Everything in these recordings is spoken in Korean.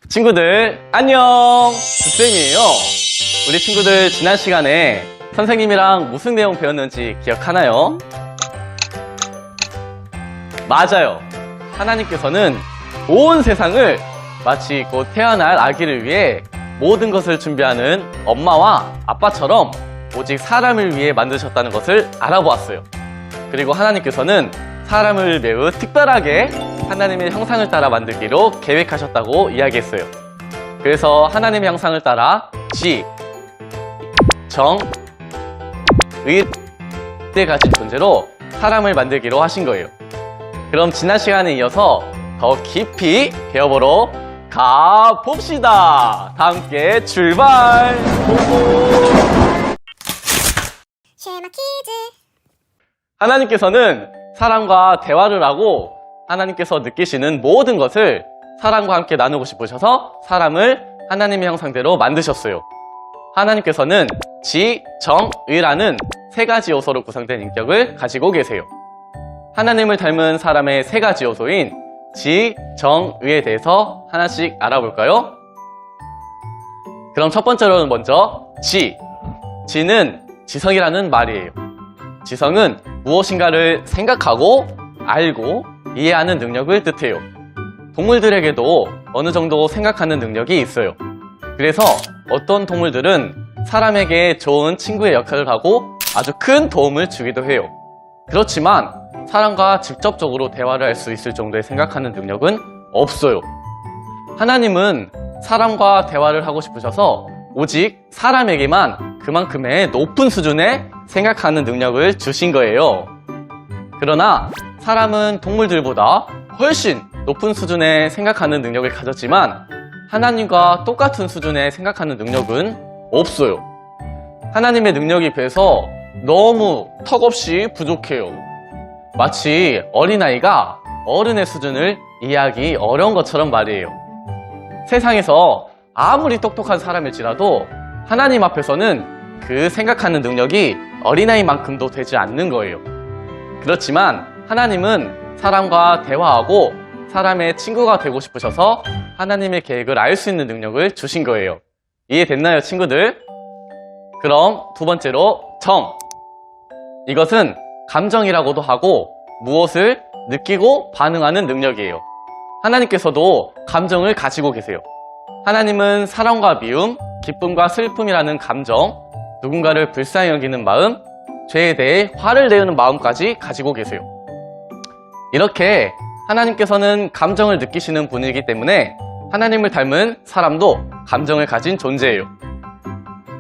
친구들 안녕, 주쌤이에요. 우리 친구들 지난 시간에 선생님이랑 무슨 내용 배웠는지 기억하나요? 맞아요. 하나님께서는 온 세상을 마치 곧 태어날 아기를 위해 모든 것을 준비하는 엄마와 아빠처럼 오직 사람을 위해 만드셨다는 것을 알아보았어요. 그리고 하나님께서는 사람을 매우 특별하게 하나님의 형상을 따라 만들기로 계획하셨다고 이야기했어요. 그래서 하나님의 형상을 따라 지, 정, 의를 가진 존재로 사람을 만들기로 하신 거예요. 그럼 지난 시간에 이어서 더 깊이 배워보러 가봅시다. 다 함께 출발! 쉐마 키즈. 하나님께서는 사람과 대화를 하고 하나님께서 느끼시는 모든 것을 사람과 함께 나누고 싶으셔서 사람을 하나님의 형상대로 만드셨어요. 하나님께서는 지, 정, 의라는 세 가지 요소로 구성된 인격을 가지고 계세요. 하나님을 닮은 사람의 세 가지 요소인 지, 정, 의에 대해서 하나씩 알아볼까요? 그럼 첫 번째로는 먼저 지. 지는 지성이라는 말이에요. 지성은 무엇인가를 생각하고 알고 이해하는 능력을 뜻해요. 동물들에게도 어느 정도 생각하는 능력이 있어요. 그래서 어떤 동물들은 사람에게 좋은 친구의 역할을 하고 아주 큰 도움을 주기도 해요. 그렇지만 사람과 직접적으로 대화를 할 수 있을 정도의 생각하는 능력은 없어요. 하나님은 사람과 대화를 하고 싶으셔서 오직 사람에게만 그만큼의 높은 수준의 생각하는 능력을 주신 거예요. 그러나 사람은 동물들보다 훨씬 높은 수준의 생각하는 능력을 가졌지만 하나님과 똑같은 수준의 생각하는 능력은 없어요. 하나님의 능력에 비해서 너무 턱없이 부족해요. 마치 어린아이가 어른의 수준을 이해하기 어려운 것처럼 말이에요. 세상에서 아무리 똑똑한 사람일지라도 하나님 앞에서는 그 생각하는 능력이 어린아이만큼도 되지 않는 거예요. 그렇지만 하나님은 사람과 대화하고 사람의 친구가 되고 싶으셔서 하나님의 계획을 알 수 있는 능력을 주신 거예요. 이해됐나요, 친구들? 그럼 두 번째로 정. 이것은 감정이라고도 하고 무엇을 느끼고 반응하는 능력이에요. 하나님께서도 감정을 가지고 계세요. 하나님은 사랑과 미움, 기쁨과 슬픔이라는 감정, 누군가를 불쌍히 여기는 마음, 죄에 대해 화를 내는 마음까지 가지고 계세요. 이렇게 하나님께서는 감정을 느끼시는 분이기 때문에 하나님을 닮은 사람도 감정을 가진 존재예요.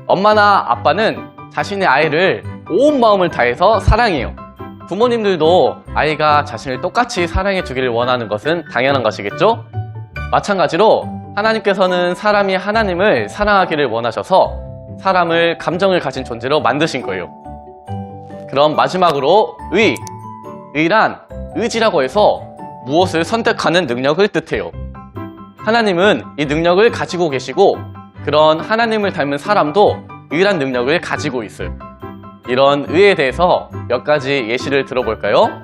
엄마나 아빠는 자신의 아이를 온 마음을 다해서 사랑해요. 부모님들도 아이가 자신을 똑같이 사랑해 주기를 원하는 것은 당연한 것이겠죠? 마찬가지로 하나님께서는 사람이 하나님을 사랑하기를 원하셔서 사람을 감정을 가진 존재로 만드신 거예요. 그럼 마지막으로 의. 의란 의지라고 해서 무엇을 선택하는 능력을 뜻해요. 하나님은 이 능력을 가지고 계시고 그런 하나님을 닮은 사람도 의란 능력을 가지고 있어요. 이런 의에 대해서 몇 가지 예시를 들어볼까요?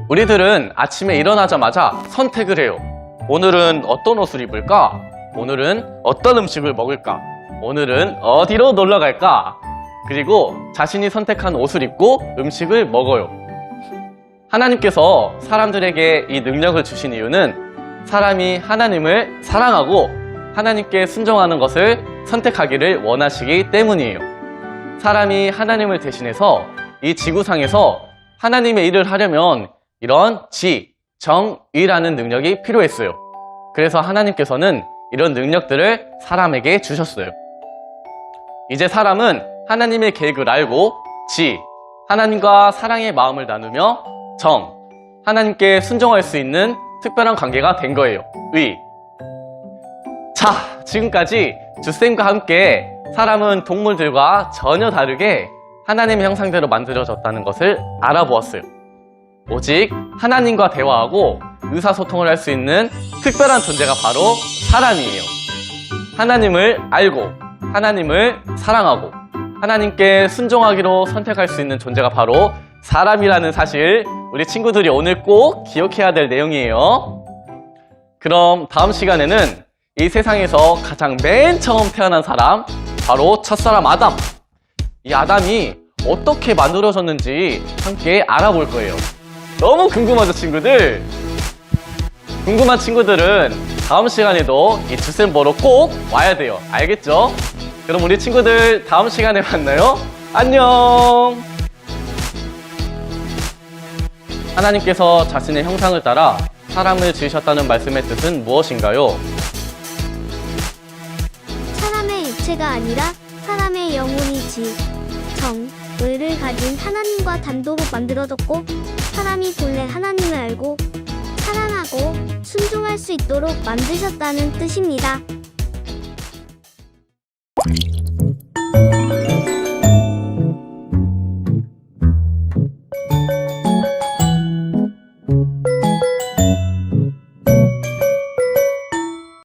우리들은 아침에 일어나자마자 선택을 해요. 오늘은 어떤 옷을 입을까? 오늘은 어떤 음식을 먹을까? 오늘은 어디로 놀러 갈까? 그리고 자신이 선택한 옷을 입고 음식을 먹어요. 하나님께서 사람들에게 이 능력을 주신 이유는 사람이 하나님을 사랑하고 하나님께 순종하는 것을 선택하기를 원하시기 때문이에요. 사람이 하나님을 대신해서 이 지구상에서 하나님의 일을 하려면 이런 지, 정, 의라는 능력이 필요했어요. 그래서 하나님께서는 이런 능력들을 사람에게 주셨어요. 이제 사람은 하나님의 계획을 알고 지, 하나님과 사랑의 마음을 나누며 정, 하나님께 순종할 수 있는 특별한 관계가 된 거예요. 의. 자, 지금까지 주쌤과 함께 사람은 동물들과 전혀 다르게 하나님의 형상대로 만들어졌다는 것을 알아보았어요. 오직 하나님과 대화하고 의사소통을 할 수 있는 특별한 존재가 바로 사람이에요. 하나님을 알고 하나님을 사랑하고 하나님께 순종하기로 선택할 수 있는 존재가 바로 사람이라는 사실, 우리 친구들이 오늘 꼭 기억해야 될 내용이에요. 그럼 다음 시간에는 이 세상에서 가장 맨 처음 태어난 사람, 바로 첫사람 아담. 이 아담이 어떻게 만들어졌는지 함께 알아볼 거예요. 너무 궁금하죠, 친구들? 궁금한 친구들은 다음 시간에도 이 주쌤 보러 꼭 와야 돼요. 알겠죠? 그럼 우리 친구들 다음 시간에 만나요. 안녕! 하나님께서 자신의 형상을 따라 사람을 지으셨다는 말씀의 뜻은 무엇인가요? 사람의 육체가 아니라 사람의 영혼이지. 의를 가진 하나님과 단독으로 만들어졌고, 사람이 본래 하나님을 알고 사랑하고 순종할 수 있도록 만드셨다는 뜻입니다.